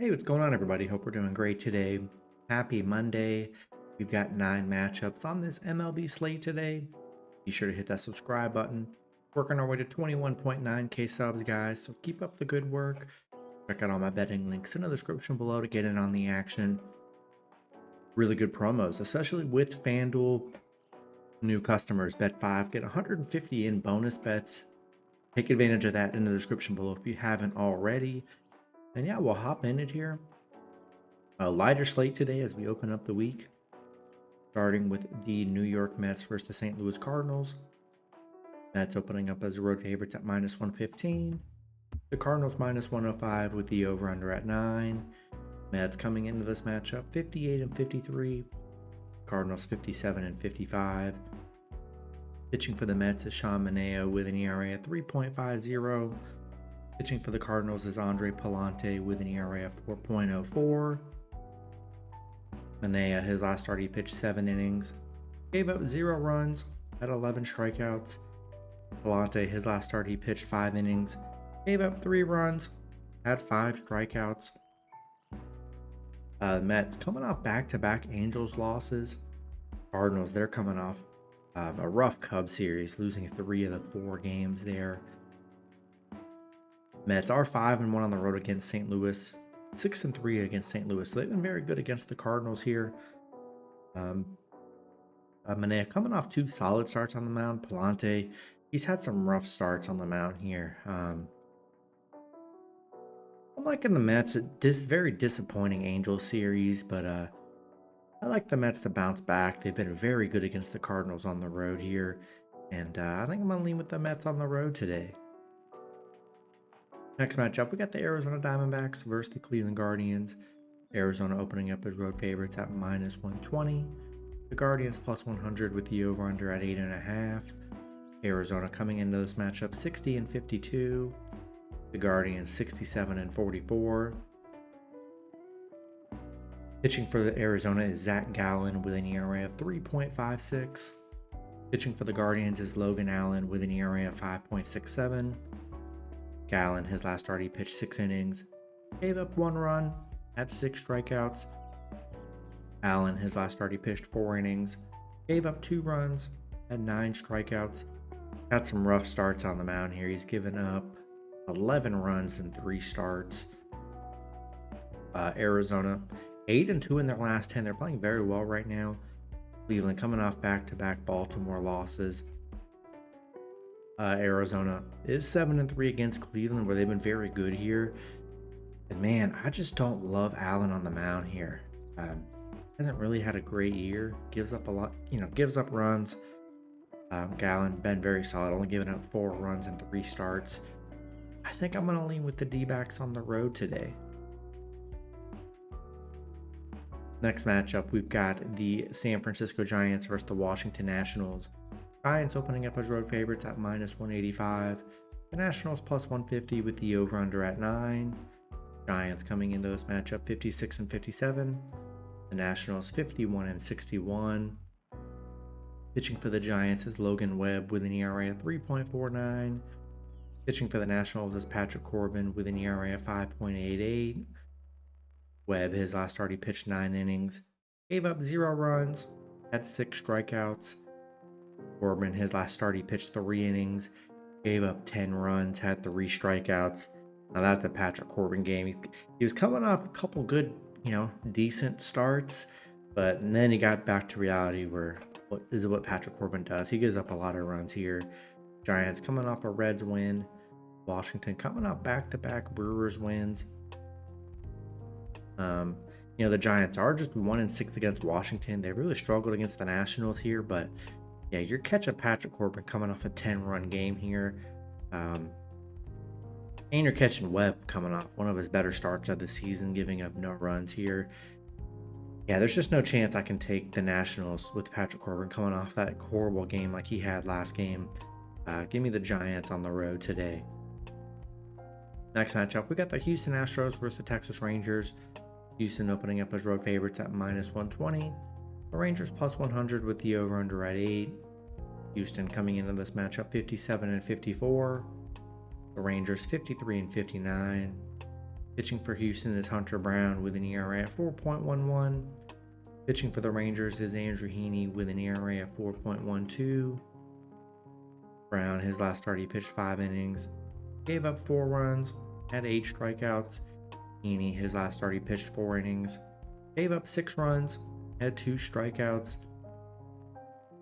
Hey, what's going on, everybody? Hope we're doing great today. Happy Monday. We've got 9 matchups on this MLB slate today. Be sure to hit that subscribe button. Working our way to 21.9K subs, guys, so keep up the good work. Check out all my betting links in the description below to get in on the action. Really good promos, especially with FanDuel. New customers, bet 5, get 150 in bonus bets. Take advantage of that in the description below if you haven't already. And yeah, we'll hop in it here. A lighter slate today as we open up the week, starting with the New York Mets versus the St. Louis Cardinals. Mets opening up as road favorites at -115. The Cardinals -105 with the over-under at 9. Mets coming into this matchup 58-53. Cardinals 57-55. Pitching for the Mets is Sean Manaea with an ERA at 3.50. Pitching for the Cardinals is Andre Palante with an ERA of 4.04. Manaea, his last start, he pitched 7 innings, gave up 0 runs, had 11 strikeouts. Palante, his last start, he pitched 5 innings, gave up 3 runs, had 5 strikeouts. Mets coming off back-to-back Angels losses. Cardinals, they're coming off a rough Cubs series, losing 3 of the 4 games there. Mets are 5-1 on the road against St. Louis, 6-3 against St. Louis. So they've been very good against the Cardinals here. Manaea coming off 2 solid starts on the mound. Palante, he's had some rough starts on the mound here. I'm liking the Mets. This very disappointing Angels series, but I like the Mets to bounce back. They've been very good against the Cardinals on the road here, and I think I'm gonna lean with the Mets on the road today. Next matchup, we got the Arizona Diamondbacks versus the Cleveland Guardians. Arizona opening up as road favorites at -120. The Guardians +100 with the over-under at 8.5. Arizona coming into this matchup 60-52. The Guardians 67-44. Pitching for the Arizona is Zach Gallen with an ERA of 3.56. Pitching for the Guardians is Logan Allen with an ERA of 5.67. Gallen, his last start, he pitched 6 innings, gave up 1 run, had 6 strikeouts. Allen, his last start, he pitched 4 innings, gave up 2 runs, had 9 strikeouts. Had some rough starts on the mound here. He's given up 11 runs in 3 starts. Arizona 8-2 in their last 10. They're playing very well right now. Cleveland coming off back-to-back Baltimore losses. Arizona is 7-3 against Cleveland, where they've been very good here. And man, I just don't love Allen on the mound here. Hasn't really had a great year. Gives up a lot, gives up runs. Gallen been very solid, only giving up 4 runs in 3 starts. I think I'm gonna lean with the D-backs on the road today. Next matchup, we've got the San Francisco Giants versus the Washington Nationals. Giants opening up as road favorites at -185. The Nationals +150 with the over-under at 9. Giants coming into this matchup 56-57. The Nationals 51-61. Pitching for the Giants is Logan Webb with an ERA of 3.49. Pitching for the Nationals is Patrick Corbin with an ERA of 5.88. Webb, his last start, he pitched 9 innings, gave up 0 runs, had 6 strikeouts. Corbin, his last start, he pitched 3 innings, gave up 10 runs, had 3 strikeouts. Now that's a Patrick Corbin game. He was coming off a couple good, decent starts, but then he got back to reality where what Patrick Corbin does. He gives up a lot of runs here. Giants coming off a Reds win. Washington coming off back-to-back Brewers wins. The Giants are just 1-6 against Washington. They really struggled against the Nationals here, but yeah, you're catching Patrick Corbin coming off a 10-run game here. And you're catching Webb coming off one of his better starts of the season, giving up no runs here. Yeah, there's just no chance I can take the Nationals with Patrick Corbin coming off that horrible game like he had last game. Give me the Giants on the road today. Next matchup, we got the Houston Astros versus the Texas Rangers. Houston opening up as road favorites at -120. The Rangers +100 with the over-under at 8. Houston coming into this matchup 57-54. The Rangers 53-59. Pitching for Houston is Hunter Brown with an ERA at 4.11. Pitching for the Rangers is Andrew Heaney with an ERA at 4.12. Brown, his last start, he pitched 5 innings, gave up 4 runs, had 8 strikeouts. Heaney, his last start, he pitched 4 innings, gave up 6 runs, had 2 strikeouts.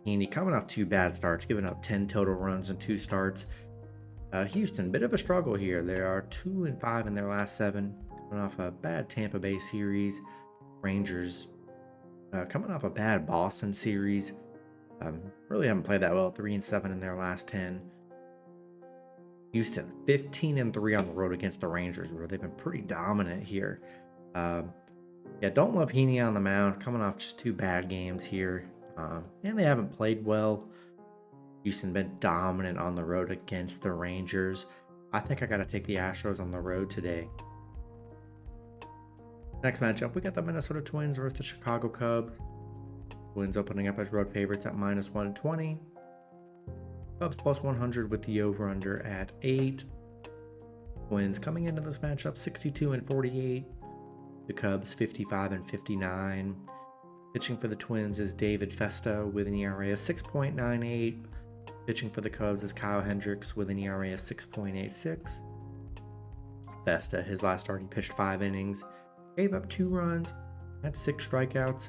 Heaney coming off 2 bad starts, giving up 10 total runs in 2 starts. Houston, bit of a struggle here. They are 2-5 in their last 7, coming off a bad Tampa Bay series. Rangers coming off a bad Boston series. Really haven't played that well. 3-7 in their last 10. Houston 15-3 on the road against the Rangers, where they've been pretty dominant here. Yeah, don't love Heaney on the mound, coming off just 2 bad games here, and they haven't played well. Houston been dominant on the road against the Rangers. I think I got to take the Astros on the road today. Next matchup, we got the Minnesota Twins versus the Chicago Cubs. Twins opening up as road favorites at -120. Cubs +100 with the over-under at 8. Twins coming into this matchup 62-48. The Cubs 55-59. Pitching for the Twins is David Festa with an ERA of 6.98. Pitching for the Cubs is Kyle Hendricks with an ERA of 6.86. Festa, his last start, he pitched 5 innings, gave up 2 runs, had 6 strikeouts.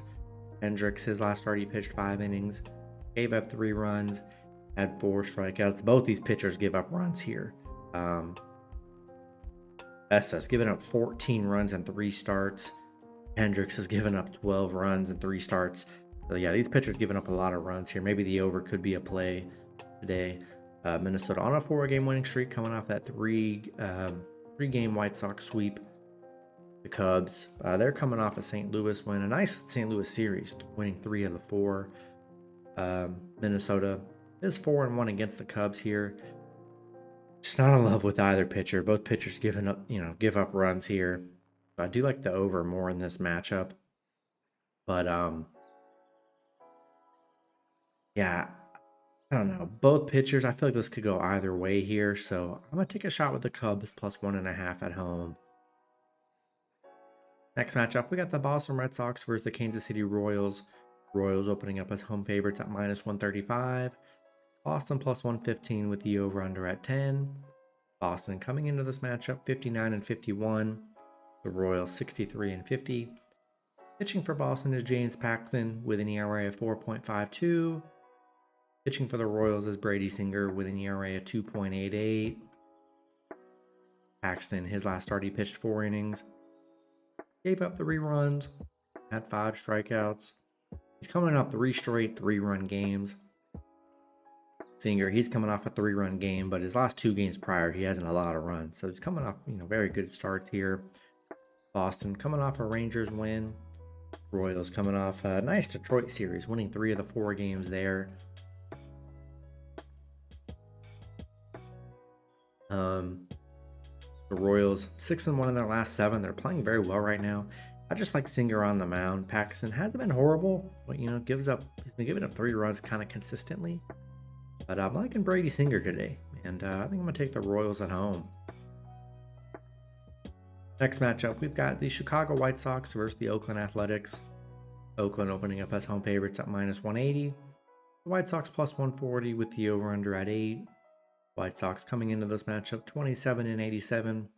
Hendricks, his last start, he pitched 5 innings, gave up 3 runs, had 4 strikeouts. Both these pitchers give up runs here. Festa's given up 14 runs in 3 starts. Hendricks has given up 12 runs in 3 starts. So yeah, these pitchers giving up a lot of runs here. Maybe the over could be a play today. Minnesota on a 4-game winning streak, coming off that 3-game White Sox sweep. The Cubs, they're coming off a St. Louis win, a nice St. Louis series, winning 3 of the 4. Minnesota is 4-1 against the Cubs here. Just not in love with either pitcher. Both pitchers give up runs here. I do like the over more in this matchup. But yeah, I don't know. Both pitchers, I feel like this could go either way here. So I'm gonna take a shot with the Cubs +1.5 at home. Next matchup, we got the Boston Red Sox versus the Kansas City Royals. Royals opening up as home favorites at -135. Boston +115 with the over-under at 10. Boston coming into this matchup 59-51. The Royals 63-50. Pitching for Boston is James Paxton with an ERA of 4.52. Pitching for the Royals is Brady Singer with an ERA of 2.88. Paxton, his last start, he pitched 4 innings, gave up 3 runs, had 5 strikeouts. He's coming off 3 straight 3-run games. Singer, he's coming off a 3-run game, but his last 2 games prior, he hasn't a lot of runs. So he's coming off, very good starts here. Boston coming off a Rangers win. Royals coming off a nice Detroit series, winning 3 of the 4 games there. The Royals 6-1 in their last 7. They're playing very well right now. I just like Singer on the mound. Paxton hasn't been horrible, but he's been giving up 3 runs kind of consistently. But I'm liking Brady Singer today, and I think I'm gonna take the Royals at home. Next matchup, we've got the Chicago White Sox versus the Oakland Athletics. Oakland opening up as home favorites at -180. The White Sox +140 with the over-under at 8. White Sox coming into this matchup 27-87.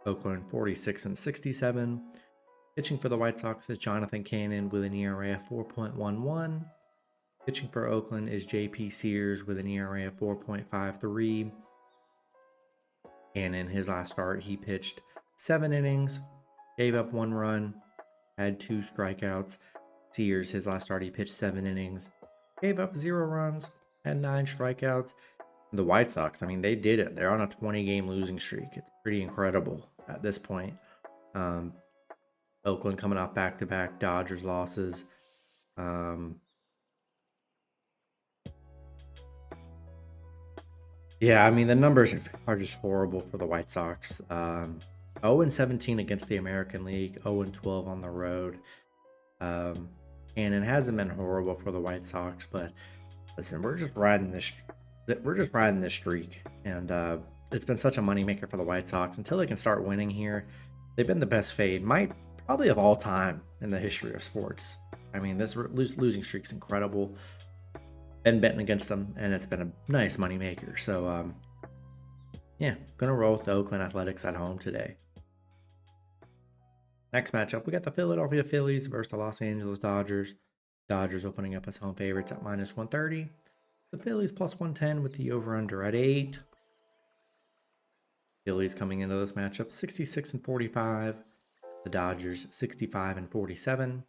Oakland 46-67. Pitching for the White Sox is Jonathan Cannon with an ERA of 4.11. Pitching for Oakland is J.P. Sears with an ERA of 4.53. Cannon, his last start, he pitched 7 innings, gave up 1 run, had 2 strikeouts. Sears, his last start, he pitched 7 innings, gave up 0 runs, had 9 strikeouts. The White Sox, they did it. They're on a 20-game losing streak. It's pretty incredible at this point. Oakland coming off back-to-back Dodgers losses. Yeah, the numbers are just horrible for the White Sox. 0-17 against the American League, 0-12 on the road. And it hasn't been horrible for the White Sox, but listen, we're just riding this streak, and it's been such a moneymaker for the White Sox. Until they can start winning here, they've been the best fade, probably of all time in the history of sports. I mean, this losing streak is incredible. Been betting against them, and it's been a nice moneymaker. So, yeah, gonna roll with the Oakland Athletics at home today. Next matchup, we got the Philadelphia Phillies versus the Los Angeles Dodgers. Dodgers opening up as home favorites at -130. The Phillies +110 with the over-under at 8. Phillies coming into this matchup 66-45. The Dodgers 65-47.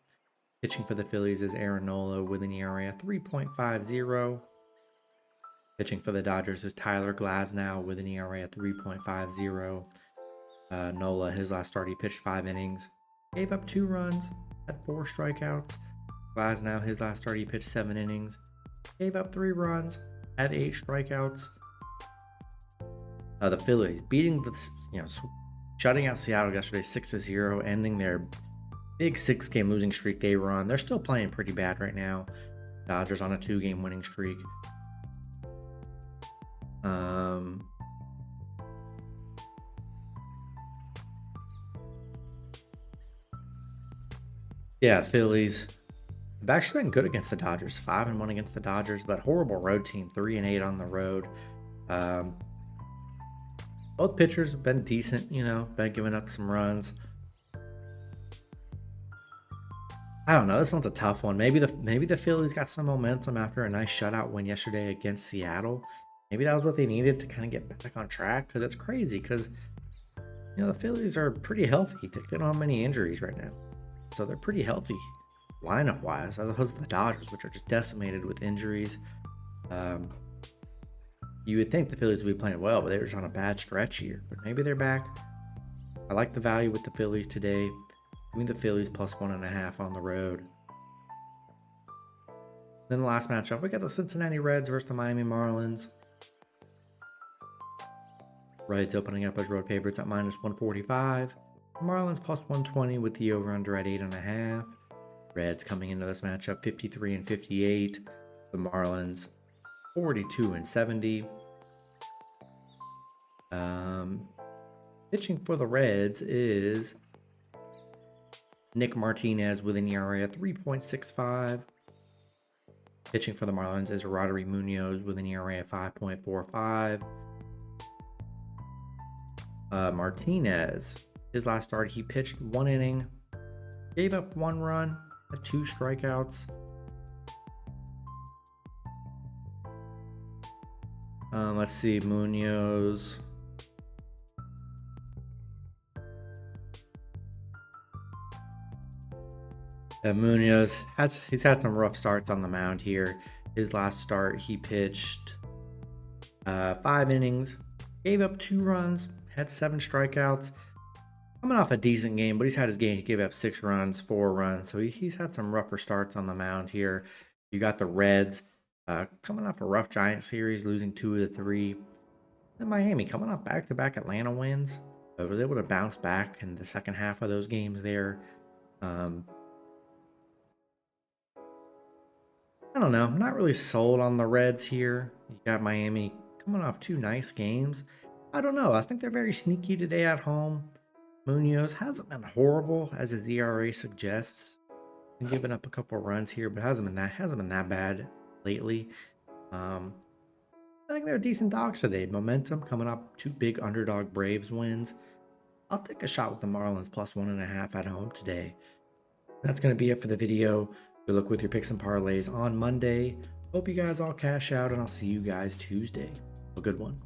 Pitching for the Phillies is Aaron Nola with an ERA 3.50. Pitching for the Dodgers is Tyler Glasnow with an ERA 3.50. Nola, his last start, he pitched 5 innings, gave up 2 runs, had 4 strikeouts. Glasnow, his last start, he pitched 7 innings, gave up 3 runs, had 8 strikeouts. The Phillies beating shutting out Seattle yesterday 6-0, ending their big 6-game losing streak they were on. They're still playing pretty bad right now. Dodgers on a 2-game winning streak. Yeah, Phillies. They've actually been good against the Dodgers. 5-1 against the Dodgers, but horrible road team. 3-8 on the road. Both pitchers have been decent, been giving up some runs. I don't know. This one's a tough one. Maybe the Phillies got some momentum after a nice shutout win yesterday against Seattle. Maybe that was what they needed to kind of get back on track, because it's crazy because, the Phillies are pretty healthy. They don't have many injuries right now. So they're pretty healthy lineup-wise, as opposed to the Dodgers, which are just decimated with injuries. You would think the Phillies would be playing well, but they were just on a bad stretch here. But maybe they're back. I like the value with the Phillies today. Give me the Phillies +1.5 on the road. Then the last matchup, we got the Cincinnati Reds versus the Miami Marlins. Reds opening up as road favorites at -145. Marlins +120 with the over-under at 8.5. Reds coming into this matchup 53-58. The Marlins 42-70. Pitching for the Reds is Nick Martinez with an ERA 3.65. Pitching for the Marlins is Rodri Munoz with an ERA 5.45. Martinez, his last start, he pitched 1 inning, gave up 1 run, had 2 strikeouts. Let's see, Munoz. Munoz he's had some rough starts on the mound here. His last start, he pitched 5 innings, gave up 2 runs, had 7 strikeouts. Coming off a decent game, but he's had his game. He gave up 6 runs, 4 runs. So he's had some rougher starts on the mound here. You got the Reds coming off a rough Giant series, losing 2 of the 3. Then Miami coming off back-to-back Atlanta wins. They were able to bounce back in the second half of those games there. I don't know. I'm not really sold on the Reds here. You got Miami coming off 2 nice games. I don't know. I think they're very sneaky today at home. Munoz hasn't been horrible, as his ERA suggests. Been giving up a couple runs here, but hasn't been that bad lately. I think they're decent dogs today. Momentum coming up, 2 big underdog Braves wins. I'll take a shot with the Marlins +1.5 at home today. That's going to be it for the video. Good luck with your picks and parlays on Monday. Hope you guys all cash out, and I'll see you guys Tuesday. Have a good one.